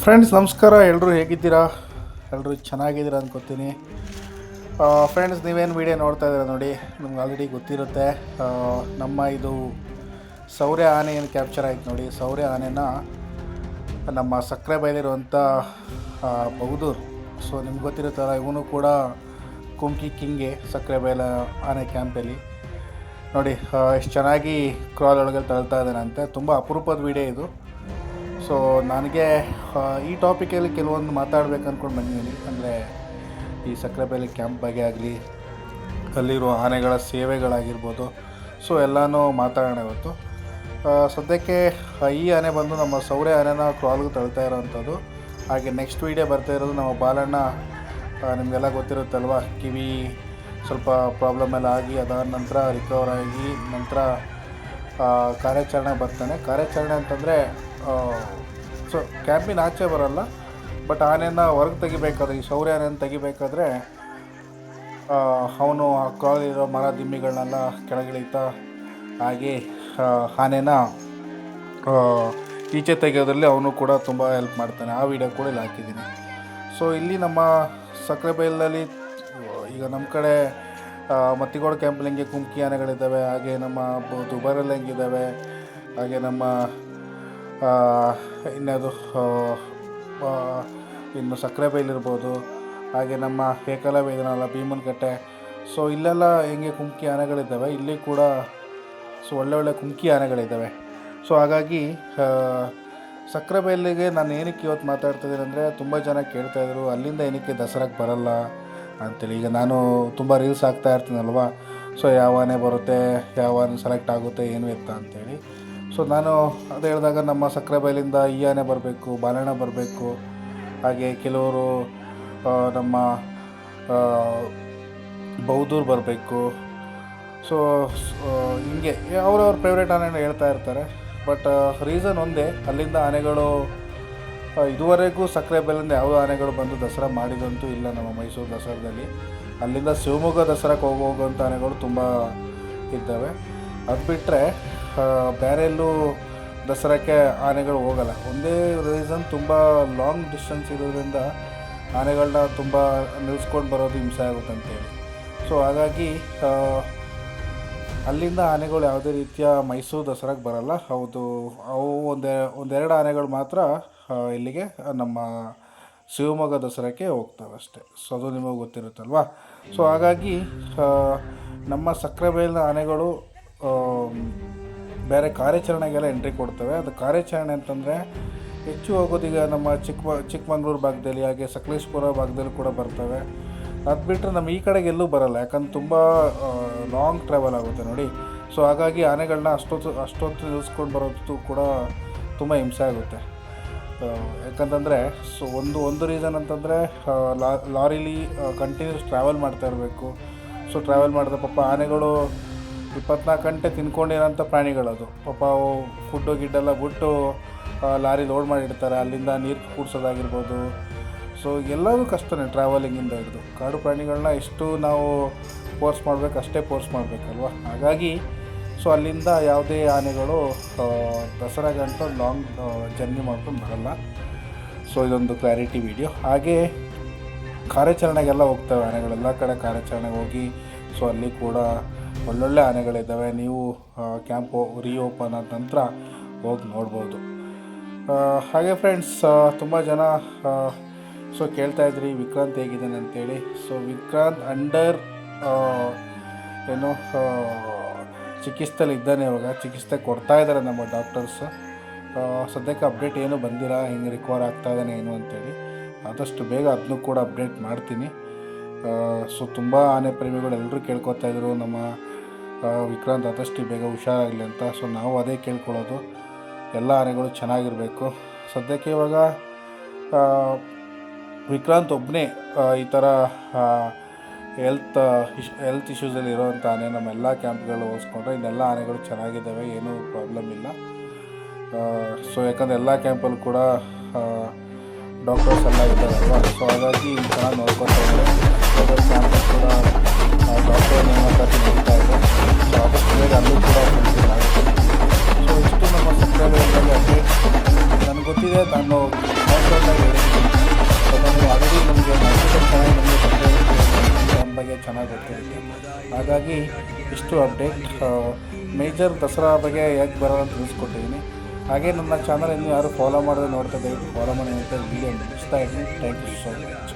Friends ನಮಸ್ಕಾರ. ಎಲ್ಲರೂ ಹೇಗಿದ್ದೀರಾ? ಎಲ್ಲರೂ ಚೆನ್ನಾಗಿದ್ದೀರಾ ಅಂದ್ಕೊತೀನಿ. ಫ್ರೆಂಡ್ಸ್, ನೀವೇನು ವೀಡಿಯೋ ನೋಡ್ತಾ ಇದ್ದೀರಾ ನೋಡಿ, ನಿಮ್ಗೆ ಆಲ್ರೆಡಿ ಗೊತ್ತಿರುತ್ತೆ. ನಮ್ಮ ಇದು ಸೌರ್ಯ ಆನೆ ಏನು ಕ್ಯಾಪ್ಚರ್ ಆಯ್ತು ನೋಡಿ. ಸೌರ್ಯ ಆನೆನ ನಮ್ಮ ಸಕ್ಕರೆ ಬೈಲಿರುವಂಥ ಬೌದೂರ್. ಸೊ ನಿಮ್ಗೆ ಗೊತ್ತಿರುತ್ತಲ್ಲ, ಇವನು ಕೂಡ ಕುಮ್ಕಿ ಕಿಂಗೆ ಸಕ್ಕರೆ ಬೈಲ ಆನೆ ಕ್ಯಾಂಪಲ್ಲಿ ನೋಡಿ ಎಷ್ಟು ಚೆನ್ನಾಗಿ ಕ್ರಾಲ್ ಒಳಗೆ ತಳ್ತಾ ಇದ್ದಾನಂತೆ. ತುಂಬ ಅಪರೂಪದ ವೀಡಿಯೋ ಇದು. ಸೊ ನನಗೆ ಈ ಟಾಪಿಕಲ್ಲಿ ಕೆಲವೊಂದು ಮಾತಾಡಬೇಕು ಅಂದ್ಕೊಂಡು ಬಂದಿದ್ದೀನಿ. ಅಂದರೆ ಈ ಸಕ್ಕರೆಬೈಲು ಕ್ಯಾಂಪ್ ಬಗ್ಗೆ ಆಗಲಿ, ಅಲ್ಲಿರೋ ಆನೆಗಳ ಸೇವೆಗಳಾಗಿರ್ಬೋದು, ಸೊ ಎಲ್ಲನೂ ಮಾತಾಡೋಣ ಇವತ್ತು. ಸದ್ಯಕ್ಕೆ ಈ ಆನೆ ಬಂದು ನಮ್ಮ ಸೌರ್ಯ ಆನೆನ ಕ್ರಾಲ್ಗೆ ತಳ್ತಾ ಇರೋವಂಥದ್ದು. ಹಾಗೆ ನೆಕ್ಸ್ಟ್ ವೀಡಿಯೋ ಬರ್ತಾ ಇರೋದು ನಮ್ಮ ಬಾಲಣ್ಣ. ನಿಮಗೆಲ್ಲ ಗೊತ್ತಿರುತ್ತಲ್ವ, ಕಿವಿ ಸ್ವಲ್ಪ ಪ್ರಾಬ್ಲಮ್ ಎಲ್ಲ ಆಗಿ ಅದಾದ ನಂತರ ರಿಕವರ್ ಆಗಿ ನಂತರ ಕಾರ್ಯಾಚರಣೆ ಬರ್ತಾನೆ. ಕಾರ್ಯಾಚರಣೆ ಅಂತಂದರೆ ಸೊ ಕ್ಯಾಂಪಿನ ಆಚೆ ಬರೋಲ್ಲ, ಬಟ್ ಆನೆನ ಹೊರಗೆ ತೆಗಿಬೇಕಾದ್ರೆ, ಈ ಸೌರ್ಯ ಆನೆಯನ್ನು ತೆಗಿಬೇಕಾದ್ರೆ ಅವನು ಆ ಕಾಲಿರೋ ಮರ ದಿಮ್ಮಿಗಳನ್ನೆಲ್ಲ ಕೆಳಗಿಳಿತಾ ಹಾಗೆ ಆನೆನ ಈಚೆ ತೆಗೆಯೋದ್ರಲ್ಲಿ ಅವನು ಕೂಡ ತುಂಬ ಹೆಲ್ಪ್ ಮಾಡ್ತಾನೆ. ಆ ವಿಡಿಯೋ ಕೂಡ ಇಲ್ಲಿ ಹಾಕಿದ್ದೀನಿ. ಸೊ ಇಲ್ಲಿ ನಮ್ಮ ಸಕ್ಕರೆಬೈಲಲ್ಲಿ ಈಗ ನಮ್ಮ ಕಡೆ ಮತ್ತಿಗೋಡು ಕ್ಯಾಂಪಲ್ಲಿ ಹಿಂಗೆ ಕುಮ್ಕಿ ಆನೆಗಳಿದ್ದಾವೆ, ಹಾಗೆ ನಮ್ಮ ದುಬಾರಲ್ಲಿ ಹೆಂಗಿದ್ದಾವೆ, ಹಾಗೆ ನಮ್ಮ ಇನ್ನದು ಇನ್ನು ಸಕ್ಕರೆಬೈಲಿರ್ಬೋದು, ಹಾಗೆ ನಮ್ಮ ಏಕಲವ್ಯ ಇದನ್ನಲ್ಲ ಭೀಮನಕಟ್ಟೆ. ಸೊ ಇಲ್ಲೆಲ್ಲ ಹೆಂಗೆ ಕುಮ್ಕಿ ಆನೆಗಳಿದ್ದಾವೆ, ಇಲ್ಲಿ ಕೂಡ ಸೊ ಒಳ್ಳೆ ಕುಮ್ಕಿ ಆನೆಗಳಿದ್ದಾವೆ. ಸೊ ಹಾಗಾಗಿ ಸಕ್ಕರೆಬೈಲಿಗೆ ನಾನು ಏನಕ್ಕೆ ಇವತ್ತು ಮಾತಾಡ್ತಿದ್ದೀನಿ ಅಂದರೆ, ತುಂಬ ಜನ ಕೇಳ್ತಾಯಿದ್ರು ಅಲ್ಲಿಂದ ಏನಕ್ಕೆ ದಸರಾಕ್ಕೆ ಬರಲ್ಲ ಅಂತೇಳಿ. ಈಗ ನಾನು ತುಂಬ ರೀಲ್ಸ್ ಹಾಕ್ತಾ ಇರ್ತೀನಲ್ವ, ಸೊ ಯಾವ ಆನೆ ಬರುತ್ತೆ, ಯಾವ ಆನೆ ಸೆಲೆಕ್ಟ್ ಆಗುತ್ತೆ, ಏನು ಎತ್ತ ಅಂತೇಳಿ. ಸೊ ನಾನು ಅದು ಹೇಳಿದಾಗ ನಮ್ಮ ಸಕ್ಕರೆಬೈಲಿಂದ ಈ ಆನೆ ಬರಬೇಕು, ಬಾಲಣ್ಣ ಬರಬೇಕು, ಹಾಗೆ ಕೆಲವರು ನಮ್ಮ ಬೌದೂರ್ ಬರಬೇಕು. ಸೊ ಹಿಂಗೆ ಅವ್ರವ್ರ ಫೇವ್ರೇಟ್ ಆನೆನ ಹೇಳ್ತಾ ಇರ್ತಾರೆ. ಬಟ್ ರೀಸನ್ ಒಂದೇ, ಅಲ್ಲಿಂದ ಆನೆಗಳು ಇದುವರೆಗೂ ಸಕ್ಕರೆಬೈಲಿಂದ ಯಾವುದೋ ಆನೆಗಳು ಬಂದು ದಸರಾ ಮಾಡಿದಂತೂ ಇಲ್ಲ ನಮ್ಮ ಮೈಸೂರು ದಸರಾದಲ್ಲಿ. ಅಲ್ಲಿಂದ ಶಿವಮೊಗ್ಗ ದಸರಾಕ್ಕೆ ಹೋಗುವಂಥ ಆನೆಗಳು ತುಂಬ ಇದ್ದಾವೆ. ಅದು ಬಿಟ್ಟರೆ ಬೇರೆ ಎಲ್ಲೂ ದಸರಾಕ್ಕೆ ಆನೆಗಳು ಹೋಗಲ್ಲ. ಒಂದೇ ರೀಸನ್, ತುಂಬ ಲಾಂಗ್ ಡಿಸ್ಟೆನ್ಸ್ ಇರೋದ್ರಿಂದ ಆನೆಗಳನ್ನ ತುಂಬ ನಿಲ್ಲಿಸ್ಕೊಂಡು ಬರೋದು ಹಿಂಸೆ ಆಗುತ್ತೆ ಅಂತೇಳಿ. ಸೊ ಹಾಗಾಗಿ ಅಲ್ಲಿಂದ ಆನೆಗಳು ಯಾವುದೇ ರೀತಿಯ ಮೈಸೂರು ದಸರಾಕ್ಕೆ ಬರಲ್ಲ. ಹೌದು, ಅವು ಒಂದೆರಡು ಆನೆಗಳು ಮಾತ್ರ ಇಲ್ಲಿಗೆ ನಮ್ಮ ಶಿವಮೊಗ್ಗ ದಸರಾಕ್ಕೆ ಹೋಗ್ತವೆ ಅಷ್ಟೇ. ಸೊ ಅದು ನಿಮಗೆ ಗೊತ್ತಿರುತ್ತಲ್ವ. ಸೊ ಹಾಗಾಗಿ ನಮ್ಮ ಸಕ್ಕರೆಬೈಲಿನ ಆನೆಗಳು ಬೇರೆ ಕಾರ್ಯಾಚರಣೆಗೆಲ್ಲ ಎಂಟ್ರಿ ಕೊಡ್ತವೆ. ಅದು ಕಾರ್ಯಾಚರಣೆ ಅಂತಂದರೆ ಹೆಚ್ಚು ಹೋಗೋದೀಗ ನಮ್ಮ ಚಿಕ್ಕಮಂಗ್ಳೂರು ಭಾಗದಲ್ಲಿ, ಹಾಗೆ ಸಕಲೇಶಪುರ ಭಾಗದಲ್ಲಿ ಕೂಡ ಬರ್ತವೆ. ಅದು ಬಿಟ್ಟರೆ ನಮ್ಮ ಈ ಕಡೆಗೆ ಎಲ್ಲೂ ಬರಲ್ಲ, ಯಾಕಂದ್ರೆ ತುಂಬ ಲಾಂಗ್ ಟ್ರಾವೆಲ್ ಆಗುತ್ತೆ ನೋಡಿ. ಸೊ ಹಾಗಾಗಿ ಆನೆಗಳನ್ನ ಅಷ್ಟೊತ್ತು ನಿಲ್ಲಿಸ್ಕೊಂಡು ಬರೋದು ಕೂಡ ತುಂಬ ಹಿಂಸೆ ಆಗುತ್ತೆ. ಯಾಕಂತಂದರೆ ಸೊ ಒಂದು ರೀಸನ್ ಅಂತಂದರೆ ಲಾರಿಲಿ ಕಂಟಿನ್ಯೂಸ್ ಟ್ರಾವೆಲ್ ಮಾಡ್ತಾ ಇರಬೇಕು. ಸೊ ಟ್ರಾವೆಲ್ ಮಾಡಿದ್ರೆ ಪಾಪ ಆನೆಗಳು 24 ಗಂಟೆ ತಿನ್ಕೊಂಡಿರೋಂಥ ಪ್ರಾಣಿಗಳದು. ಪಾಪ ಅವು ಫುಡ್ಡು ಗಿಡ್ಡೆಲ್ಲ ಬಿಟ್ಟು ಲಾರಿ ಲೋಡ್ ಮಾಡಿರ್ತಾರೆ, ಅಲ್ಲಿಂದ ನೀರು ಕೂಡ್ಸೋದಾಗಿರ್ಬೋದು. ಸೊ ಎಲ್ಲದೂ ಕಷ್ಟನೇ, ಟ್ರಾವೆಲಿಂಗಿಂದ ಹಿಡಿದು. ಕಾಡು ಪ್ರಾಣಿಗಳನ್ನ ಎಷ್ಟು ನಾವು ಫೋರ್ಸ್ ಮಾಡಬೇಕು ಅಷ್ಟೇ ಫೋರ್ಸ್ ಮಾಡಬೇಕಲ್ವ. ಹಾಗಾಗಿ ಸೊ ಅಲ್ಲಿಂದ ಯಾವುದೇ ಆನೆಗಳು ದಸರಾಗಂತ ಲಾಂಗ್ ಜರ್ನಿ ಮಾಡ್ಕೊಂಡು ಬರಲ್ಲ. ಸೊ ಇದೊಂದು ಕ್ಲಾರಿಟಿ ವಿಡಿಯೋ. ಹಾಗೆ ಕಾರ್ಯಾಚರಣೆಗೆಲ್ಲ ಹೋಗ್ತವೆ ಆನೆಗಳೆಲ್ಲ ಕಡೆ ಕಾರ್ಯಾಚರಣೆಗೆ ಹೋಗಿ. ಸೊ ಅಲ್ಲಿ ಕೂಡ ಒಳ್ಳೊಳ್ಳೆ ಆನೆಗಳಿದ್ದಾವೆ. ನೀವು ಕ್ಯಾಂಪು ರೀಓಪನ್ ಆದ ನಂತರ ಹೋಗಿ ನೋಡ್ಬೋದು. ಹಾಗೆ ಫ್ರೆಂಡ್ಸ್, ತುಂಬ ಜನ ಸೊ ಕೇಳ್ತಾಯಿದ್ರಿ ವಿಕ್ರಾಂತ್ ಹೇಗಿದ್ದಾನೆ ಅಂತೇಳಿ. ಸೊ ವಿಕ್ರಾಂತ್ ಅಂಡರ್ ಏನು ಚಿಕಿತ್ಸೆಲಿ ಇದ್ದಾನೆ. ಇವಾಗ ಚಿಕಿತ್ಸೆ ಕೊಡ್ತಾ ಇದ್ದಾರೆ ನಮ್ಮ ಡಾಕ್ಟರ್ಸ್. ಸದ್ಯಕ್ಕೆ ಅಪ್ಡೇಟ್ ಏನೂ ಬಂದಿಲ್ಲ, ಹೆಂಗೆ ರಿಕವರ್ ಆಗ್ತಾ ಇದ್ದಾನೆ ಏನು ಅಂತೇಳಿ. ಆದಷ್ಟು ಬೇಗ ಅದನ್ನೂ ಕೂಡ ಅಪ್ಡೇಟ್ ಮಾಡ್ತೀನಿ. ಸೊ ತುಂಬ ಆನೆ ಪ್ರೇಮಿಗಳು ಎಲ್ಲರೂ ಕೇಳ್ಕೊತಾಯಿದ್ರು ನಮ್ಮ ವಿಕ್ರಾಂತ್ ಆದಷ್ಟು ಬೇಗ ಹುಷಾರಾಗಲಿ ಅಂತ. ಸೊ ನಾವು ಅದೇ ಕೇಳ್ಕೊಳ್ಳೋದು, ಎಲ್ಲ ಆನೆಗಳು ಚೆನ್ನಾಗಿರಬೇಕು. ಸದ್ಯಕ್ಕೆ ಇವಾಗ ವಿಕ್ರಾಂತ್ ಒಬ್ಬನೇ ಈ ಥರ ಹೆಲ್ತ್ ಇಶ್ಯೂಸಲ್ಲಿ ಇರೋವಂಥ ಆನೆ. ನಮ್ಮೆಲ್ಲ ಕ್ಯಾಂಪ್ಗಳು ಹೋಲಿಸ್ಕೊಂಡ್ರೆ ಇನ್ನೆಲ್ಲ ಆನೆಗಳು ಚೆನ್ನಾಗಿದ್ದಾವೆ, ಏನೂ ಪ್ರಾಬ್ಲಮ್ ಇಲ್ಲ. ಸೊ ಯಾಕಂದರೆ ಎಲ್ಲ ಕ್ಯಾಂಪಲ್ಲೂ ಕೂಡ ಡಾಕ್ಟರ್ಸ್ ಎಲ್ಲ ಇದ್ದಾರಲ್ವ. ಸೊ ಹಾಗಾಗಿ ಚೆನ್ನಾಗಿ ನೋಡ್ಕೊತಾ ಇದ್ದಾರೆ. ಕ್ಯಾಂಪಲ್ಲಿ ಕೂಡ ಡಾಕ್ಟರ್ ನೇಮಕಾತಿ ನಡೀತಾ ಇದೆ. ಸೊ ಆದಷ್ಟು ಬೇಗ ಅಲ್ಲೂ ಕೂಡ ಆಗುತ್ತೆ. ಸೊ ಇಷ್ಟು ನಮ್ಮ ಸಕ್ಕರೆಬೈಲಿನಲ್ಲಿ ಅಪ್ಡೇಟ್. ನನಗೆ ಗೊತ್ತಿದೆ, ನಾನು ಡೀಟೇಲಾಗಿ ಹೇಳಿದ್ದೀನಿ. ಅದನ್ನು ಆಲ್ರೆಡಿ ನಮಗೆ ಮಾರ್ಕೆಟಲ್ಲಿ ಚೆನ್ನಾಗಿ ನಮಗೆ ಬಗ್ಗೆ ಚೆನ್ನಾಗಿ ಗೊತ್ತಿರುತ್ತೆ. ಹಾಗಾಗಿ ಇಷ್ಟು ಅಪ್ಡೇಟ್ ಮೇಜರ್ ದಸರಾ ಬಗ್ಗೆ ಹೇಗೆ ಬರೋಲ್ಲ ಅಂತ ತಿಳಿಸ್ಕೊಟ್ಟಿದ್ದೀನಿ. ಹಾಗೆ ನನ್ನ ಚಾನಲ್ ಇನ್ನೂ ಯಾರು ಫಾಲೋ ಮಾಡಿದ್ರೆ ನೋಡ್ತಾ ದಯವಿಟ್ಟು ಫಾಲೋ ಮಾಡಿ ಅಂತ ವಿಡಿಯೋ ಮುಗಿಸ್ತಾ ಇದ್ದೀನಿ. Thank you so much.